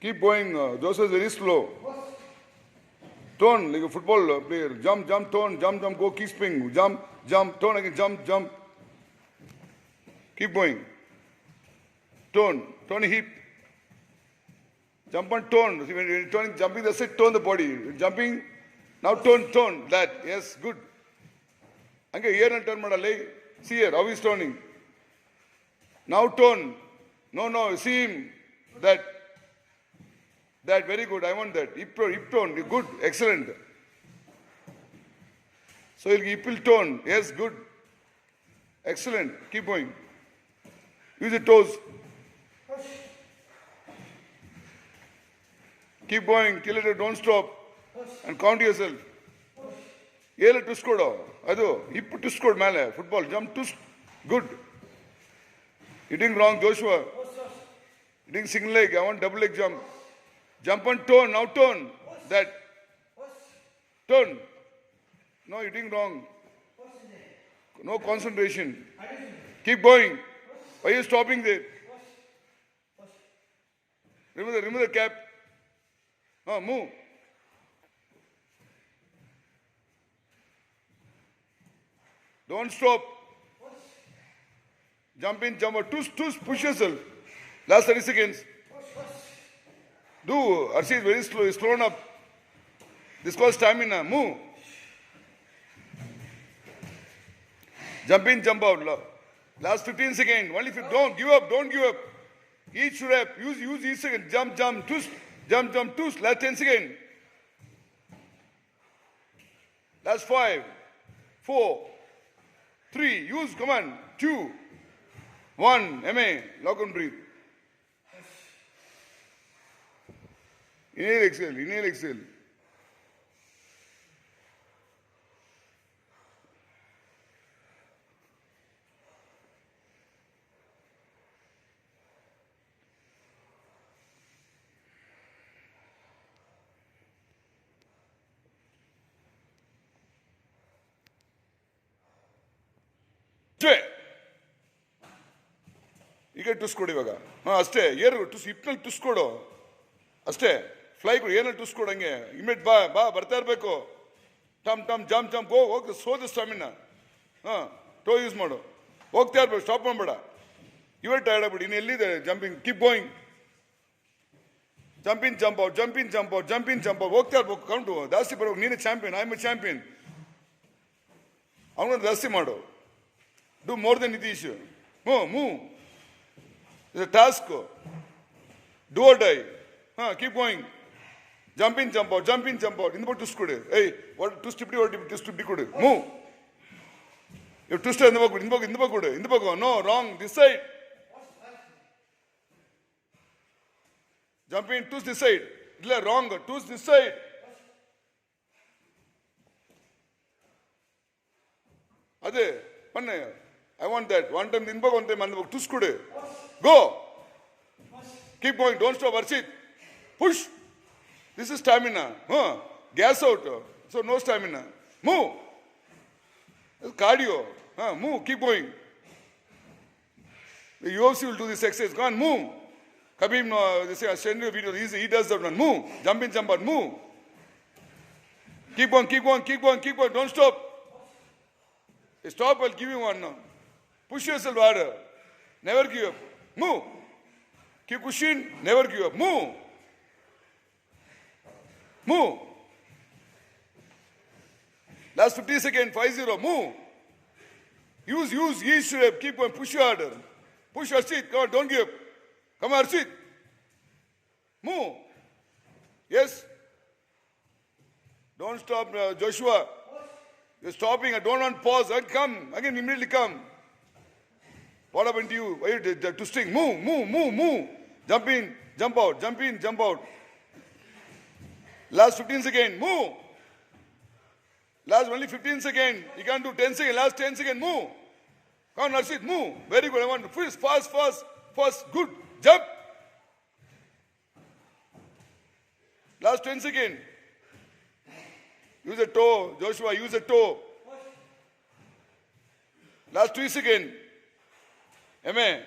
Keep going. Joseph is very slow. Turn like a football player. Jump, jump, turn, jump, jump, go, keep spring. Jump, jump, turn again, jump, jump. Keep going. Turn, turn hip. Jump and turn. See, when you're turning, jumping, that's it, turn the body. Jumping, now turn, turn. That, yes, good. Okay, here and turn, madale. See here, how he's turning. Now turn. No, see him. That, very good. I want that. Hip turn. Good, excellent. So hip will turn. Yes, good. Excellent. Keep going. Use the toes. Keep going till it don't stop. And count yourself. Yell twist kodo. Ado hip twist kod male. Football jump twist. Good. Hitting wrong, Joshua. Hitting single leg. I want double leg jump. Jump and turn. Now turn. That. Turn. No, hitting wrong. No concentration. Keep going. Why are you stopping there? Remove the cap. Oh, move. Don't stop. Jump in, jump out. Twist, push yourself. Last 30 seconds. Do. Arshi is very slow. He's slowing up. This calls stamina. Move. Jump in, jump out. Last 15 seconds. Only if you don't give up. Each rep. Use each second. Jump, twist. Jump, twist. Last 10 seconds. Last 5, 4, 3. Use. Come on. 2, 1. MA. Lock and breathe. Inhale, exhale. ಈಗ ಟುಸ್ ಕೊಡು ಇವಾಗ. ಅಷ್ಟೇ ಏರು ಟುಸ್ ಹಿಪ್ನಲ್ಲಿ ಟುಸ್ ಕೊಡು ಅಷ್ಟೇ. Fly ಕೊಡು, ಏನಲ್ಲಿ ಟುಸ್ ಕೊಡು ಹಂಗೆ. ಇಮಿಡಿಯೇಟ್ ಬಾ ಬರ್ತಾ ಇರಬೇಕು. ಟಮ್ ಜಂಪ್ ಹೋಗಿ ಸೋದ ಸ್ಟಾಮಿನ. ಟೋ ಯೂಸ್ ಮಾಡು. ಹೋಗ್ತಾ ಇರ್ಬೇಕು, ಸ್ಟಾಪ್ ಮಾಡಬೇಡ. ಇವೇ ಟೈರ್ಡ್ ಆಗ್ಬಿಡಿ. ಇನ್ನು ಎಲ್ಲಿದೆ jumping? Keep going. Jump in jump out. ಹೋಗ್ತಾ ಇರ್ಬೇಕು. ಕೌಂಟು ಜಾಸ್ತಿ ಬರ್ಬೇಕು. ನೀನೇ champion. I am A champion. ಅವನನ್ನು ಜಾಸ್ತಿ ಮಾಡು. Do more than Nitish. Move. It's a task. Do or die. Keep going. Jump in, jump out. In the boat twist kudu. Hey, what twist kudu? Move. You twist in the boat kudu. No, wrong. This side. Jump in, twist this side. Wrong. Twist this side. Ade, panna. I want that. One time in one time and twist kudu. Go. Keep going. Don't stop. Archit. Push. This is stamina. Gas out. So no stamina. Move. It's cardio. Move. Keep going. The UFC will do this exercise. Go on. Move. Khabib, no, they say, I'll send you a video. He does that one. Move. Jump in, jump out. Move. Keep going. Don't stop. Stop. I'll give you one now. Push yourself harder. Never give up. Move. Keep pushing. Never give up. Move. Last 50 seconds. 5-0. Move. Use each rep. Keep going. Push harder. Push Arshit. Come on. Don't give up. Come on, Arshit. Move. Yes. Don't stop, Joshua. You're stopping. I don't want pause. Come. Again, immediately come. What happened to you? Why you twisting? Move. Jump in, jump out. Last 15 seconds. Move. Last only 15 seconds. You can't do 10 seconds. Last 10 seconds. Move. Come on, Narshit. Move. Very good. I want to fast. Good. Jump. Last 10 seconds. Use a toe. Joshua, use a toe. Last 3 seconds. Amen.